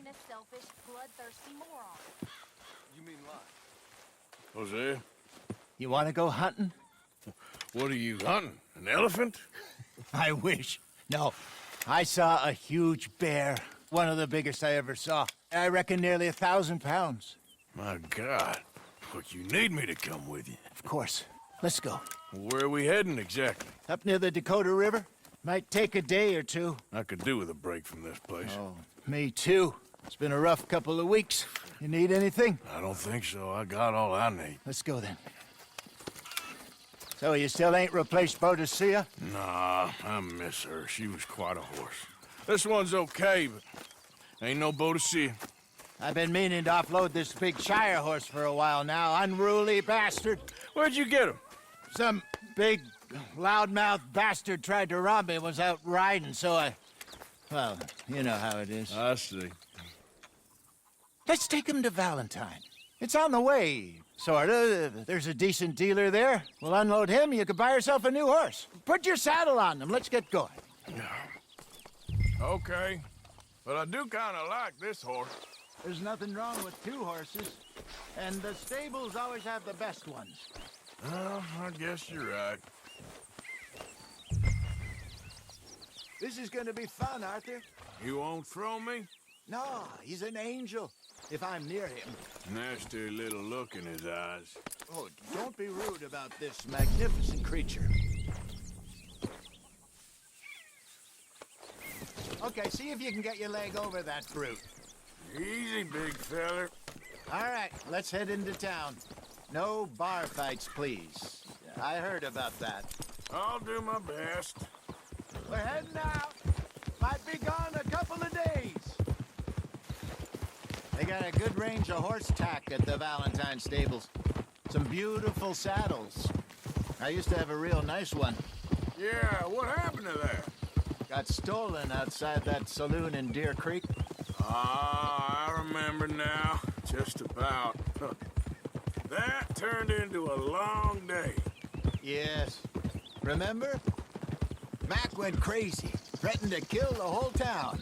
a selfish, bloodthirsty moron. You mean lie? Hosea, You want to go hunting? what are you hunting? An elephant? I wish. No, I saw a huge bear. One of the biggest I ever saw. I reckon nearly 1,000 pounds. My God. Look, you need me to come with you. Of course. Let's go. Where are we heading exactly? Up near the Dakota River. Might take a day or two. I could do with a break from this place. Oh, me too. It's been a rough couple of weeks. You need anything? I don't think so. I got all I need. Let's go then. So you still ain't replaced Boadicea? Nah, I miss her. She was quite a horse. This one's okay, but ain't no Boadicea. I've been meaning to offload this big Shire horse for a while now. Unruly bastard. Where'd you get him? Some big, loudmouth bastard tried to rob me and was out riding, so I... Well, you know how it is. I see. Let's take him to Valentine. It's on the way, sorta. There's a decent dealer there. We'll unload him, you could buy yourself a new horse. Put your saddle on him, let's get going. Okay, but I do kind of like this horse. There's nothing wrong with two horses, and the stables always have the best ones. Well, I guess you're right. This is gonna be fun, Arthur. You won't throw me? No, he's an angel, if I'm near him. Nasty little look in his eyes. Oh, don't be rude about this magnificent creature. Okay, see if you can get your leg over that brute. Easy, big feller. All right, let's head into town. No bar fights, please. I heard about that. I'll do my best. We're heading out. Might be gone a couple of days. They got a good range of horse tack at the Valentine stables. Some beautiful saddles. I used to have a real nice one. Yeah, what happened to that? Got stolen outside that saloon in Deer Creek. Ah, I remember now. Just about. That turned into a long day. Yes. Remember? Mac went crazy, threatened to kill the whole town.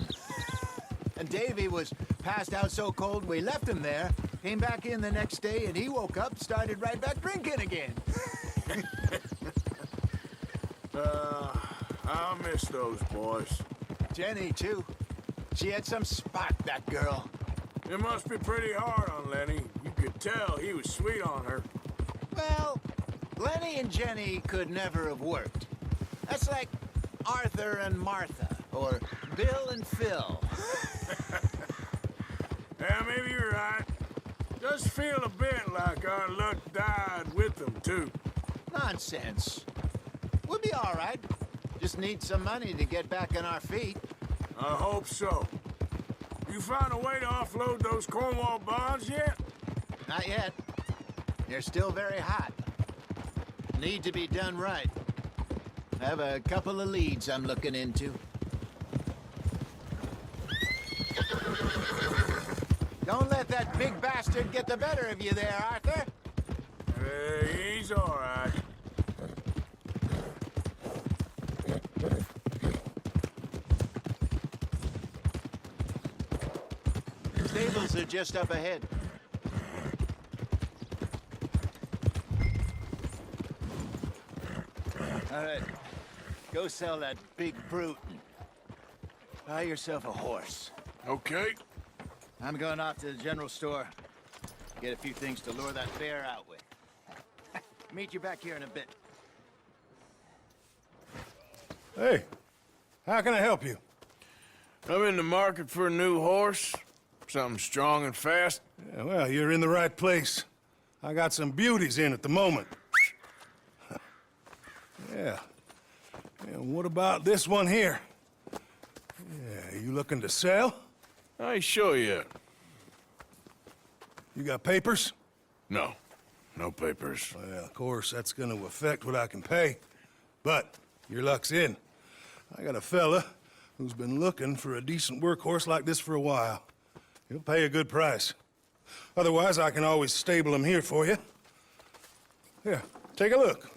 And Davy was passed out so cold we left him there, came back in the next day, and he woke up, started right back drinking again. I'll miss those boys. Jenny, too. She had some spot, that girl. It must be pretty hard on Lenny. You could tell he was sweet on her. Well, Lenny and Jenny could never have worked. That's like Arthur and Martha, or Bill and Phil. Yeah, maybe you're right. Does feel a bit like our luck died with them, too. Nonsense. We'll be all right. Just need some money to get back on our feet. I hope so. You found a way to offload those Cornwall bonds yet? Not yet. They're still very hot. Need to be done right. I have a couple of leads I'm looking into. Don't let that big bastard get the better of you there, Arthur. He's all right. Stables are just up ahead. All right, go sell that big brute and buy yourself a horse. Okay. I'm going off to the general store. Get a few things to lure that bear out with. Meet you back here in a bit. Hey, how can I help you? I'm in the market for a new horse. Something strong and fast. Yeah, well, you're in the right place. I got some beauties in at the moment. Yeah. And what about this one here? Yeah, you looking to sell? I ain't sure yet. You got papers? No. No papers. Well, of course, that's gonna affect what I can pay. But your luck's in. I got a fella who's been looking for a decent workhorse like this for a while. He'll pay a good price. Otherwise, I can always stable him here for you. Here, take a look.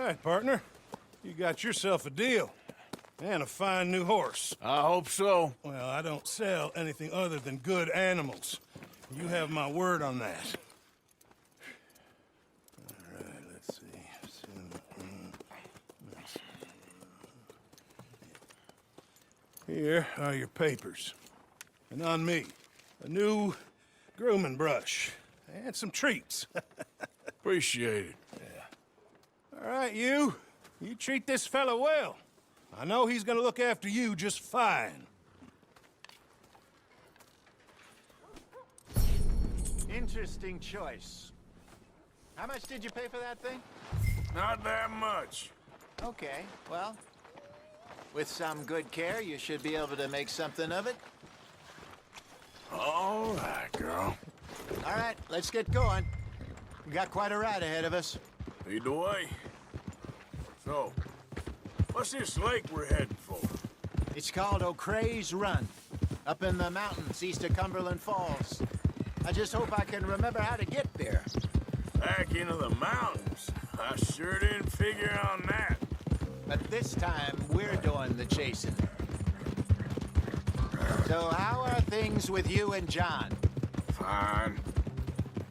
right, partner. You got yourself a deal. And a fine new horse. I hope so. Well, I don't sell anything other than good animals. You have my word on that. All right, let's see. Here are your papers. And on me, a new grooming brush. And some treats. Appreciate it. All right, you treat this fella well. I know he's gonna look after you just fine. Interesting choice. How much did you pay for that thing? Not that much. Okay, well, with some good care, you should be able to make something of it. All right, girl. All right, let's get going. We got quite a ride ahead of us. Lead the way. So, what's this lake we're heading for? It's called O'Creagh's Run, up in the mountains east of Cumberland Falls. I just hope I can remember how to get there. Back into the mountains? I sure didn't figure on that. But this time, we're doing the chasing. So how are things with you and John? Fine.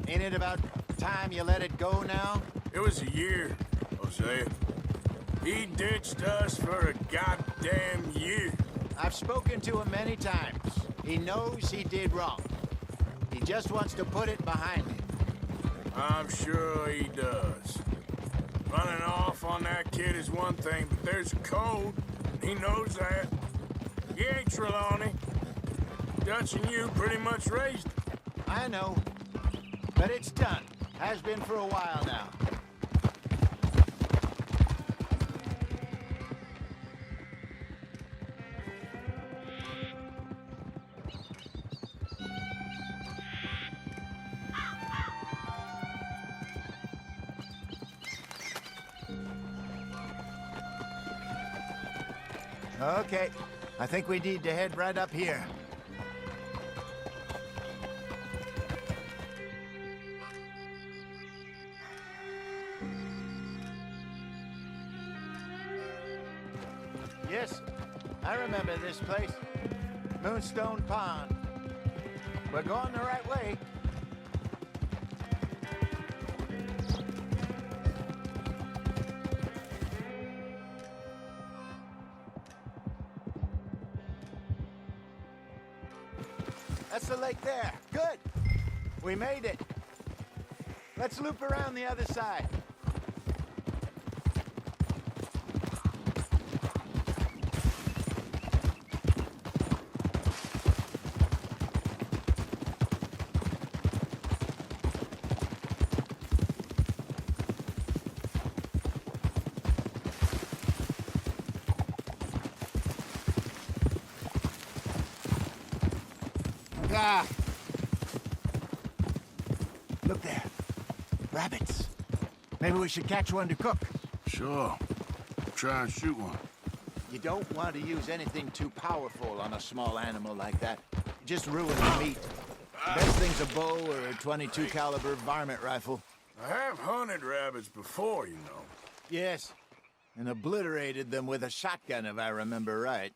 Ain't it about time you let it go now? It was a year, Hosea. He ditched us for a goddamn year. I've spoken to him many times. He knows he did wrong. He just wants to put it behind him. I'm sure he does. Running off on that kid is one thing, but there's a code. He knows that. He ain't Trelawney. Dutch and you pretty much raised him. I know. But it's done. Has been for a while now. Okay, I think we need to head right up here. Yes, I remember this place. Moonstone Pond. We're going the right way. That's the lake there. Good. We made it. Let's loop around the other side. Ah! Look there. Rabbits. Maybe we should catch one to cook. Sure. Try and shoot one. You don't want to use anything too powerful on a small animal like that. Just ruin the meat. Best thing's a bow or a .22 caliber varmint rifle. I have hunted rabbits before, you know. Yes. And obliterated them with a shotgun, if I remember right.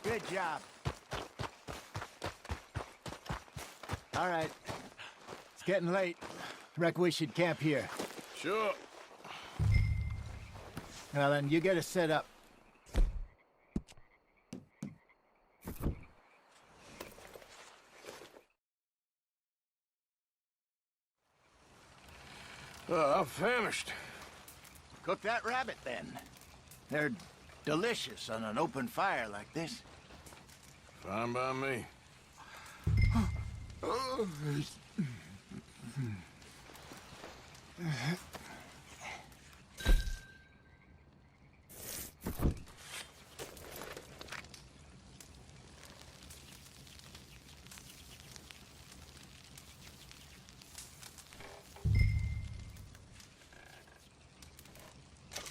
Good job. All right. It's getting late. Reckon we should camp here. Sure. Well, then, you get us set up. I'm famished. Cook that rabbit, then. They're delicious on an open fire like this. Fine by me.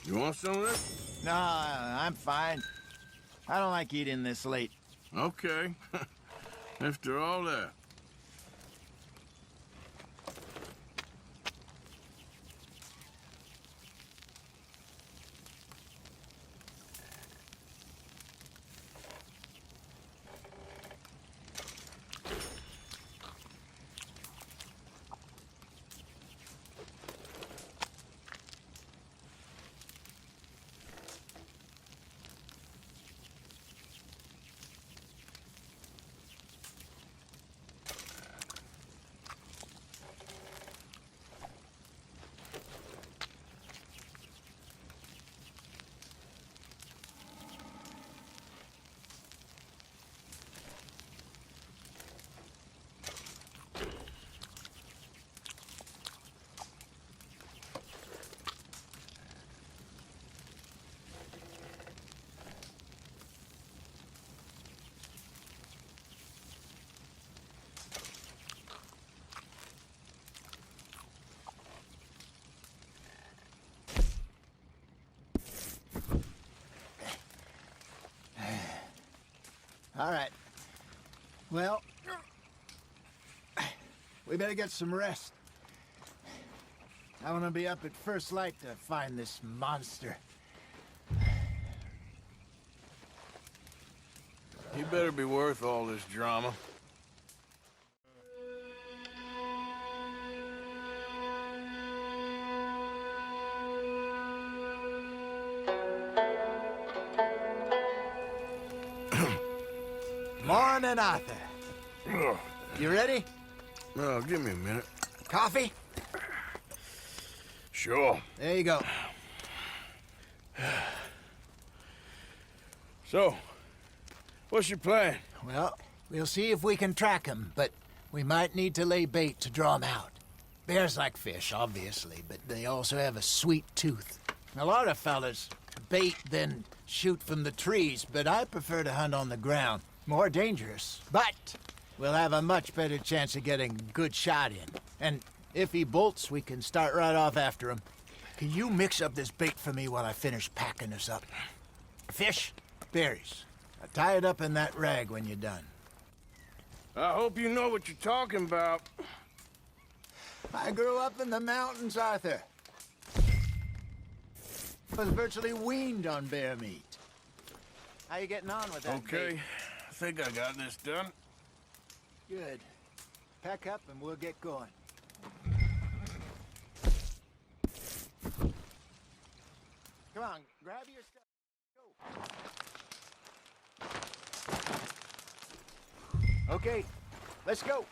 You want some of this? No, I'm fine. I don't like eating this late. Okay. After all that. All right. Well, we better get some rest. I want to be up at first light to find this monster. He better be worth all this drama. Morning, Arthur. Ugh. You ready? Oh, give me a minute. Coffee? Sure. There you go. So, what's your plan? Well, we'll see if we can track him, but we might need to lay bait to draw him out. Bears like fish, obviously, but they also have a sweet tooth. A lot of fellas bait, then shoot from the trees, but I prefer to hunt on the ground. More dangerous, but we'll have a much better chance of getting a good shot in. And if he bolts, we can start right off after him. Can you mix up this bait for me while I finish packing this up? Fish, berries. I'll tie it up in that rag when you're done. I hope you know what you're talking about. I grew up in the mountains, Arthur. Was virtually weaned on bear meat. How you getting on with that? Okay, bait? I think I got this done. Good. Pack up and we'll get going. Come on, grab your stuff. Go. Okay, let's go.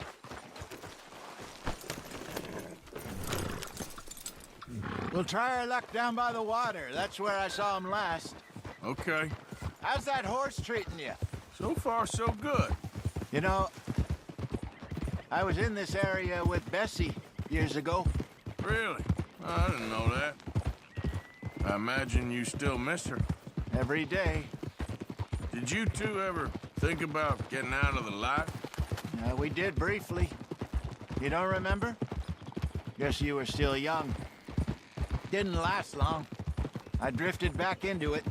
We'll try our luck down by the water. That's where I saw him last. Okay. How's that horse treating you? So far, so good. You know, I was in this area with Bessie years ago. Really? I didn't know that. I imagine you still miss her. Every day. Did you two ever think about getting out of the light? We did briefly. You don't remember? Guess you were still young. Didn't last long. I drifted back into it.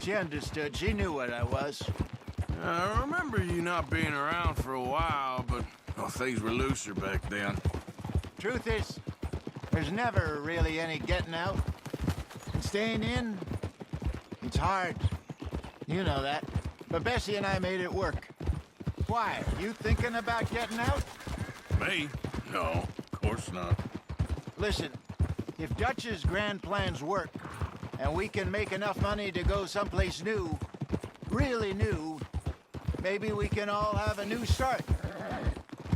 She understood. She knew what I was. I remember you not being around for a while, but things were looser back then. Truth is, there's never really any getting out. And staying in, it's hard. You know that. But Bessie and I made it work. Why? You thinking about getting out? Me? No, of course not. Listen, if Dutch's grand plans work, and we can make enough money to go someplace new, really new, maybe we can all have a new start.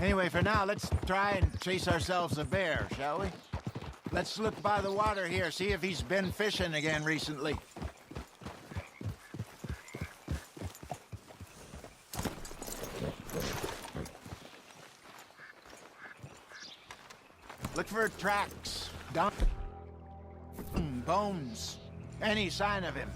Anyway, for now, let's try and chase ourselves a bear, shall we? Let's look by the water here, see if he's been fishing again recently. Look for tracks, bones, any sign of him.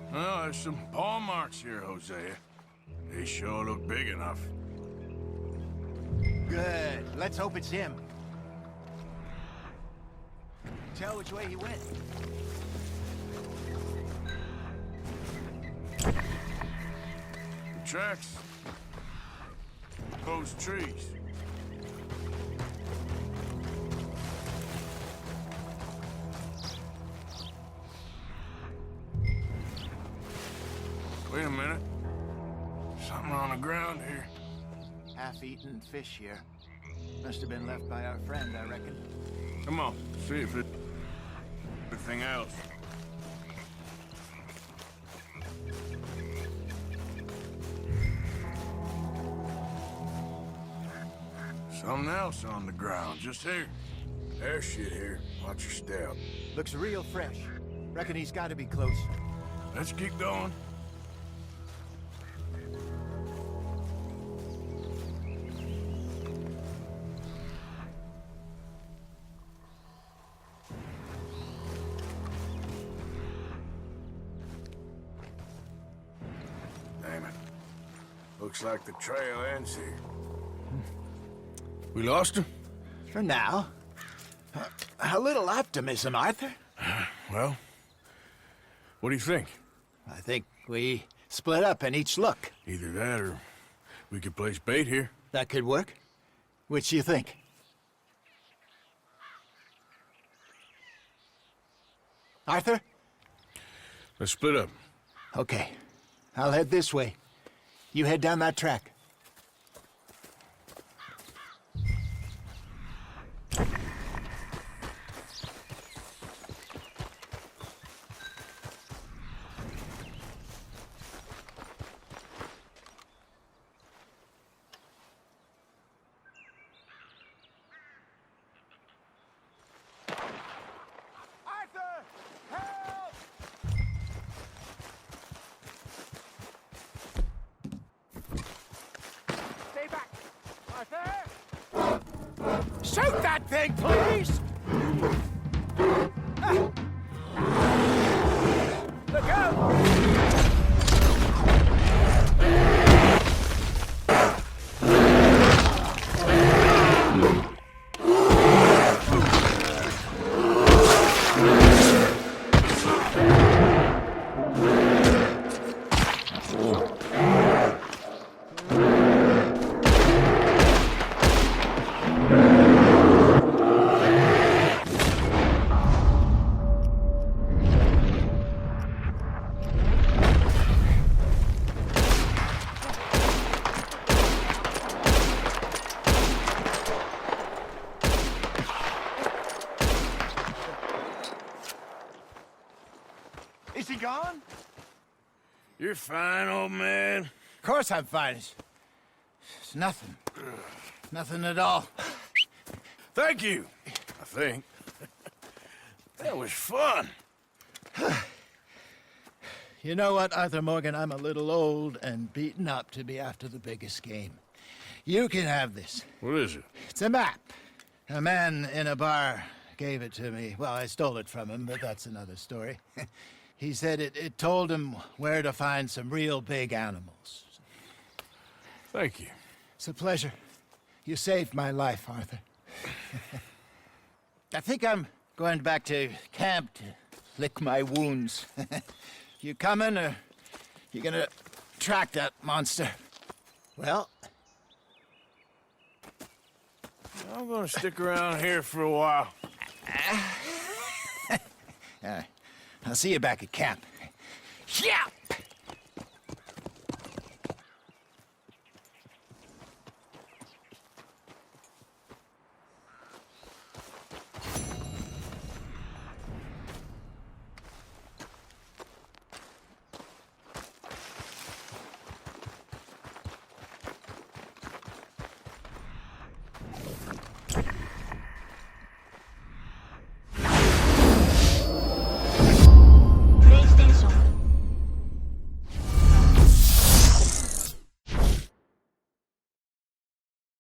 Well, there's some paw marks here, Hosea. They sure look big enough. Good. Let's hope it's him. Tell which way he went. The tracks. Those trees. Wait a minute. Something on the ground here. Half-eaten fish here. Must have been left by our friend, I reckon. Come on, see if it... anything else. Something else on the ground, just here. There's shit here. Watch your step. Looks real fresh. Reckon he's got to be close. Let's keep going. Damn it. Looks like the trail ends here. We lost him? For now. A little optimism, Arthur. Well, what do you think? I think we split up and each look. Either that or we could place bait here. That could work. Which do you think? Arthur? Let's split up. Okay. I'll head this way. You head down that track. Shoot that thing, please! Look out! Is he gone? You're fine, old man. Of course I'm fine. It's nothing. Nothing at all. Thank you, I think. That was fun. You know what, Arthur Morgan? I'm a little old and beaten up to be after the biggest game. You can have this. What is it? It's a map. A man in a bar gave it to me. Well, I stole it from him, but that's another story. He said it told him where to find some real big animals. Thank you. It's a pleasure. You saved my life, Arthur. I think I'm going back to camp to lick my wounds. You coming, or you gonna track that monster? Well, I'm gonna stick around here for a while. I'll see you back at camp. Yeah!